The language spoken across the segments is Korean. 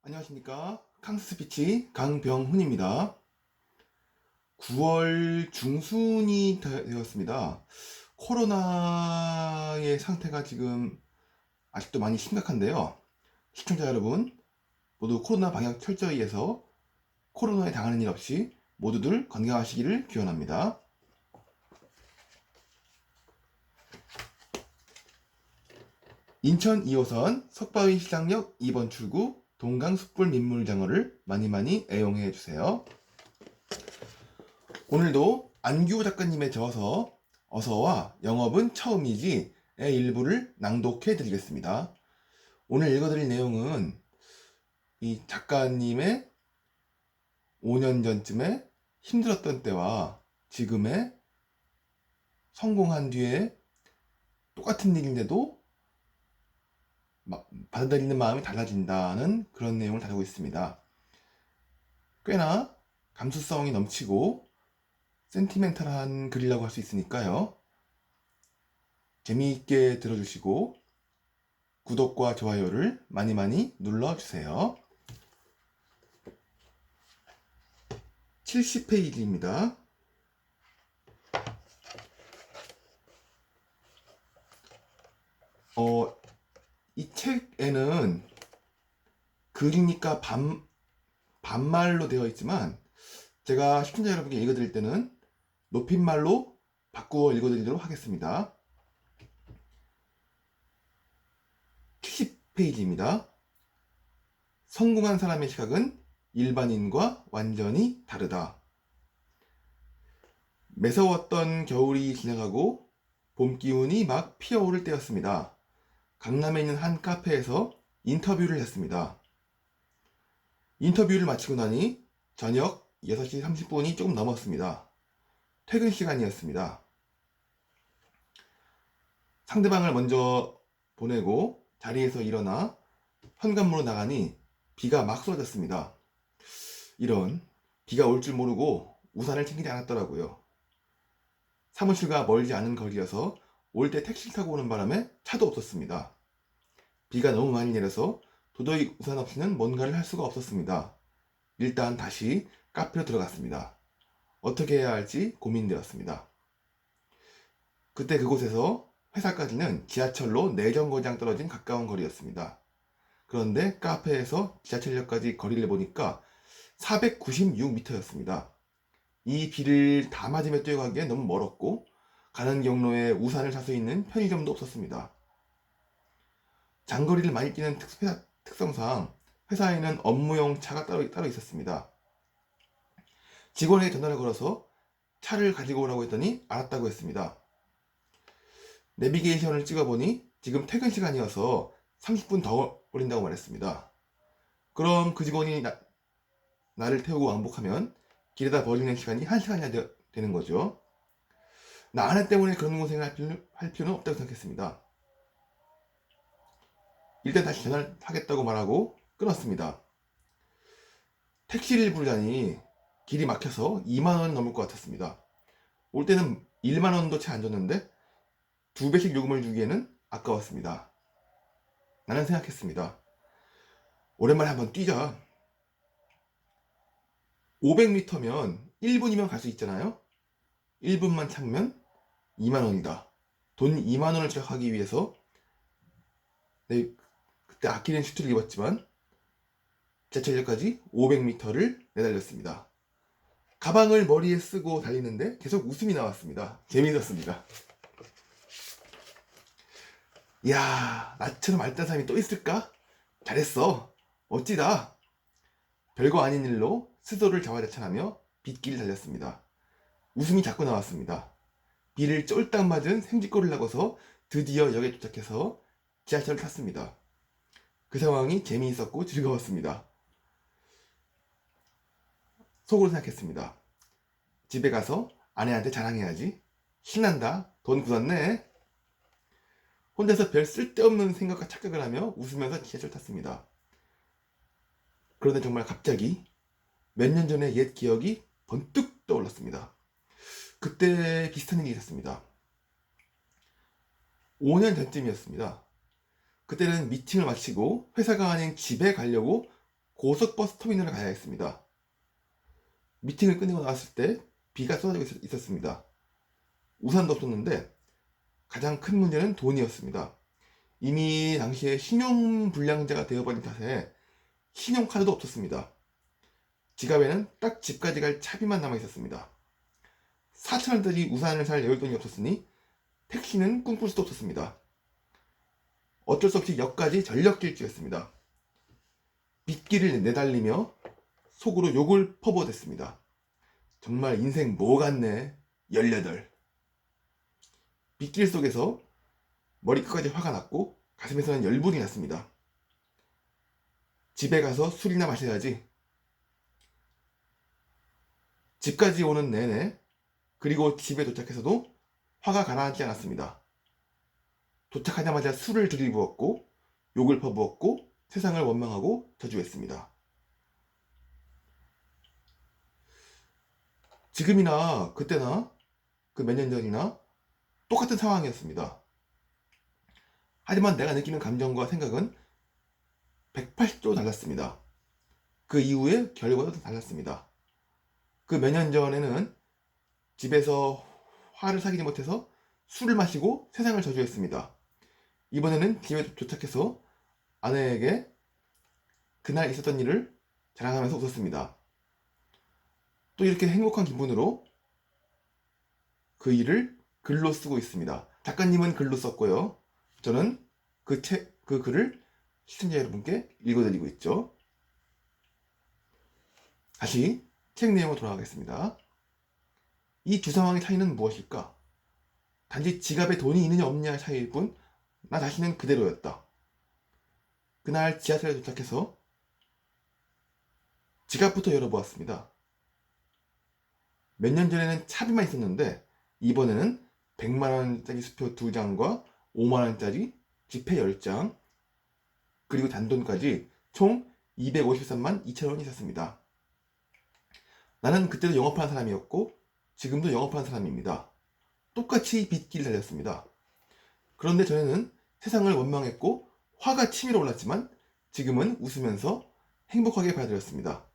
안녕하십니까. 캉스피치 강병훈입니다. 9월 중순이 되었습니다. 코로나의 상태가 지금 아직도 많이 심각한데요. 시청자 여러분, 모두 코로나 방역 철저히 해서 코로나에 당하는 일 없이 모두들 건강하시기를 기원합니다. 인천 2호선 석바위 시장역 2번 출구 동강 숯불 민물장어를 많이 애용해 주세요. 오늘도 안규 작가님의 저서 어서와 영업은 처음이지의 일부를 낭독해 드리겠습니다. 오늘 읽어드릴 내용은 이 작가님의 5년 전쯤에 힘들었던 때와 지금의 성공한 뒤에 똑같은 일인데도 받아들이는 마음이 달라진다는 그런 내용을 다루고 있습니다. 꽤나 감수성이 넘치고 센티멘탈한 글이라고 할 수 있으니까요. 재미있게 들어주시고 구독과 좋아요를 많이 눌러주세요. 70페이지입니다. 이 책에는 글이니까 반말로 되어 있지만 제가 시청자 여러분께 읽어드릴 때는 높임말로 바꾸어 읽어드리도록 하겠습니다. 70페이지입니다. 성공한 사람의 시각은 일반인과 완전히 다르다. 매서웠던 겨울이 지나가고 봄 기운이 막 피어오를 때였습니다. 강남에 있는 한 카페에서 인터뷰를 했습니다. 인터뷰를 마치고 나니 저녁 6시 30분이 조금 넘었습니다. 퇴근 시간이었습니다. 상대방을 먼저 보내고 자리에서 일어나 현관문으로 나가니 비가 막 쏟아졌습니다. 이런, 비가 올 줄 모르고 우산을 챙기지 않았더라고요. 사무실과 멀지 않은 거리여서 올 때 택시를 타고 오는 바람에 차도 없었습니다. 비가 너무 많이 내려서 도저히 우산 없이는 뭔가를 할 수가 없었습니다. 일단 다시 카페로 들어갔습니다. 어떻게 해야 할지 고민되었습니다. 그때 그곳에서 회사까지는 지하철로 4정거장 떨어진 가까운 거리였습니다. 그런데 카페에서 지하철역까지 거리를 보니까 496m였습니다. 이 비를 다 맞으며 뛰어가기엔 너무 멀었고 가는 경로에 우산을 살 수 있는 편의점도 없었습니다. 장거리를 많이 뛰는 특성상 회사에는 업무용 차가 따로 있었습니다. 직원에게 전화를 걸어서 차를 가지고 오라고 했더니 알았다고 했습니다. 내비게이션을 찍어보니 지금 퇴근 시간이어서 30분 더 걸린다고 말했습니다. 그럼 그 직원이 나를 태우고 왕복하면 길에다 버리는 시간이 1시간이나 되는 거죠. 나 아내 때문에 그런 고생을 할 필요는 없다고 생각했습니다. 일단 다시 전화를 하겠다고 말하고 끊었습니다. 택시를 부르자니 길이 막혀서 2만원 넘을 것 같았습니다. 올 때는 1만원도 채 안 줬는데 2배씩 요금을 주기에는 아까웠습니다. 나는 생각했습니다. 오랜만에 한번 뛰자. 500m면 1분이면 갈 수 있잖아요. 1분만 참으면 2만원이다. 돈 2만원을 지급하기 위해서 그때 아끼는 슈트를 입었지만 지하철역까지 500m를 내달렸습니다. 가방을 머리에 쓰고 달리는데 계속 웃음이 나왔습니다. 재미있었습니다. 이야, 나처럼 알뜰한 사람이 또 있을까? 잘했어. 멋지다. 별거 아닌 일로 스스로를 자화자찬하며 빗길을 달렸습니다. 웃음이 자꾸 나왔습니다. 비를 쫄딱 맞은 생쥐꼴을 하고서 드디어 역에 도착해서 지하철을 탔습니다. 그 상황이 재미있었고 즐거웠습니다. 속으로 생각했습니다. 집에 가서 아내한테 자랑해야지. 신난다. 돈 굳었네. 혼자서 별 쓸데없는 생각과 착각을 하며 웃으면서 지하철 탔습니다. 그런데 정말 갑자기 몇 년 전의 옛 기억이 번뜩 떠올랐습니다. 그때 비슷한 일이 있었습니다. 5년 전쯤이었습니다. 그때는 미팅을 마치고 회사가 아닌 집에 가려고 고속버스 터미널을 가야 했습니다. 미팅을 끝내고 나왔을 때 비가 쏟아지고 있었습니다. 우산도 없었는데 가장 큰 문제는 돈이었습니다. 이미 당시에 신용불량자가 되어버린 탓에 신용카드도 없었습니다. 지갑에는 딱 집까지 갈 차비만 남아 있었습니다. 4,000원짜리 우산을 살 여윳돈이 없었으니 택시는 꿈꿀 수도 없었습니다. 어쩔 수 없이 역까지 전력질주였습니다. 빗길을 내달리며 속으로 욕을 퍼부어댔습니다. 정말 인생 뭐 같네. 18. 빗길 속에서 머리끝까지 화가 났고 가슴에서는 열불이 났습니다. 집에 가서 술이나 마셔야지. 집까지 오는 내내 그리고 집에 도착해서도 화가 가라앉지 않았습니다. 도착하자마자 술을 들이부었고 욕을 퍼부었고 세상을 원망하고 저주했습니다. 지금이나 그때나 그 몇 년 전이나 똑같은 상황이었습니다. 하지만 내가 느끼는 감정과 생각은 180도 달랐습니다. 그 이후에 결과도 달랐습니다. 그 몇 년 전에는 집에서 화를 사귀지 못해서 술을 마시고 세상을 저주했습니다. 이번에는 집에 도착해서 아내에게 그날 있었던 일을 자랑하면서 웃었습니다. 또 이렇게 행복한 기분으로 그 일을 글로 쓰고 있습니다. 작가님은 글로 썼고요. 저는 그 글을 시청자 여러분께 읽어드리고 있죠. 다시 책 내용으로 돌아가겠습니다. 이 두 상황의 차이는 무엇일까? 단지 지갑에 돈이 있느냐 없느냐의 차이일 뿐, 나 자신은 그대로였다. 그날 지하철에 도착해서 지갑부터 열어보았습니다. 몇 년 전에는 차비만 있었는데 이번에는 100만원짜리 수표 2장과 5만원짜리 지폐 10장 그리고 단돈까지 총 253만 2천원이 있었습니다. 나는 그때도 영업하는 사람이었고 지금도 영업하는 사람입니다. 똑같이 빗길 달렸습니다. 그런데 전에는 세상을 원망했고 화가 치밀어 올랐지만 지금은 웃으면서 행복하게 받아들였습니다.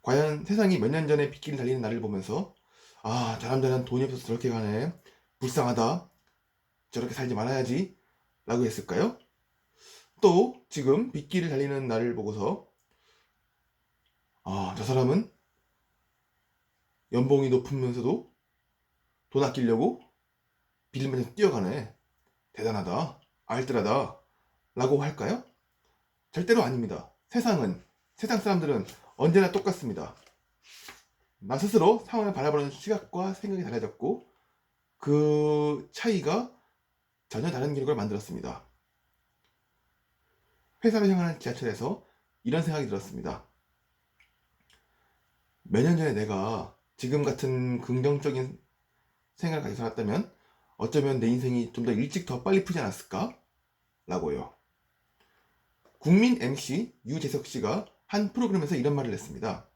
과연 세상이 몇 년 전에 빗길 달리는 나를 보면서 아, 저 남자는 돈이 없어서 저렇게 가네. 불쌍하다. 저렇게 살지 말아야지. 라고 했을까요? 또 지금 빗길을 달리는 나를 보고서 아, 저 사람은 연봉이 높으면서도 돈 아끼려고 빌리면서 뛰어가네. 대단하다. 알뜰하다. 라고 할까요? 절대로 아닙니다. 세상 사람들은 언제나 똑같습니다. 나 스스로 상황을 바라보는 시각과 생각이 달라졌고 그 차이가 전혀 다른 결과를 만들었습니다. 회사를 향하는 지하철에서 이런 생각이 들었습니다. 몇 년 전에 내가 지금 같은 긍정적인 생각을 가지고 살았다면 어쩌면 내 인생이 좀 더 일찍 더 빨리 풀지 않았을까? 라고요. 국민 MC 유재석 씨가 한 프로그램에서 이런 말을 했습니다.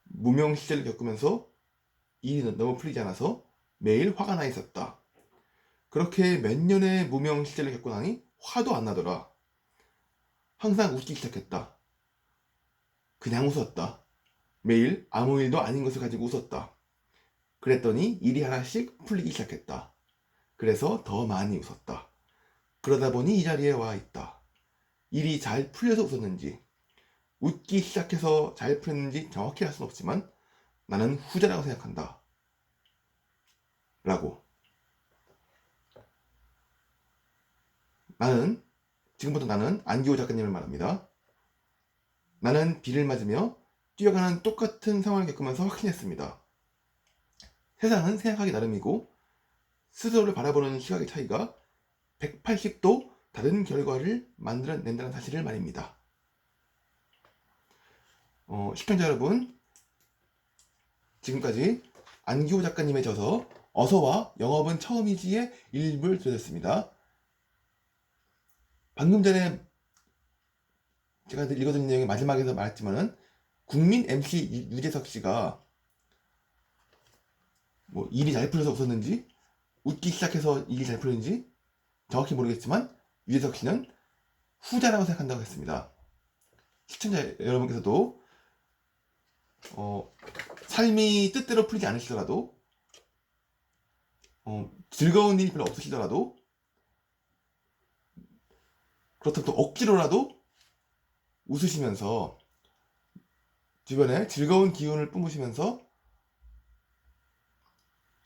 무명 시절을 겪으면서 일이 너무 풀리지 않아서 매일 화가 나 있었다. 그렇게 몇 년의 무명 시절을 겪고 나니 화도 안 나더라. 항상 웃기 시작했다. 그냥 웃었다. 매일 아무 일도 아닌 것을 가지고 웃었다. 그랬더니 일이 하나씩 풀리기 시작했다. 그래서 더 많이 웃었다. 그러다 보니 이 자리에 와 있다. 일이 잘 풀려서 웃었는지 웃기 시작해서 잘 풀렸는지 정확히 알 수는 없지만 나는 후자라고 생각한다. 라고. 지금부터 나는 안기호 작가님을 말합니다. 나는 비를 맞으며 뛰어가는 똑같은 상황을 겪으면서 확신했습니다. 세상은 생각하기 나름이고 스스로를 바라보는 시각의 차이가 180도 다른 결과를 만들어낸다는 사실을 말입니다. 시청자 여러분, 지금까지 안기호 작가님의 저서 어서와 영업은 처음이지의 일부를 들으셨습니다. 방금 전에 제가 읽어드린 내용의 마지막에서 말했지만은 국민 MC 유재석 씨가 뭐 일이 잘 풀려서 웃었는지 웃기 시작해서 일이 잘 풀렸는지 정확히 모르겠지만 유재석 씨는 후자라고 생각한다고 했습니다. 시청자 여러분께서도 삶이 뜻대로 풀리지 않으시더라도 즐거운 일이 별로 없으시더라도 그렇다면 또 억지로라도 웃으시면서 주변에 즐거운 기운을 뿜으시면서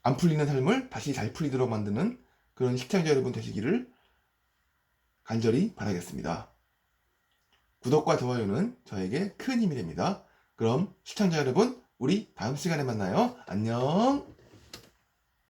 안 풀리는 삶을 다시 잘 풀리도록 만드는 그런 시청자 여러분 되시기를 간절히 바라겠습니다. 구독과 좋아요는 저에게 큰 힘이 됩니다. 그럼 시청자 여러분, 우리 다음 시간에 만나요. 안녕.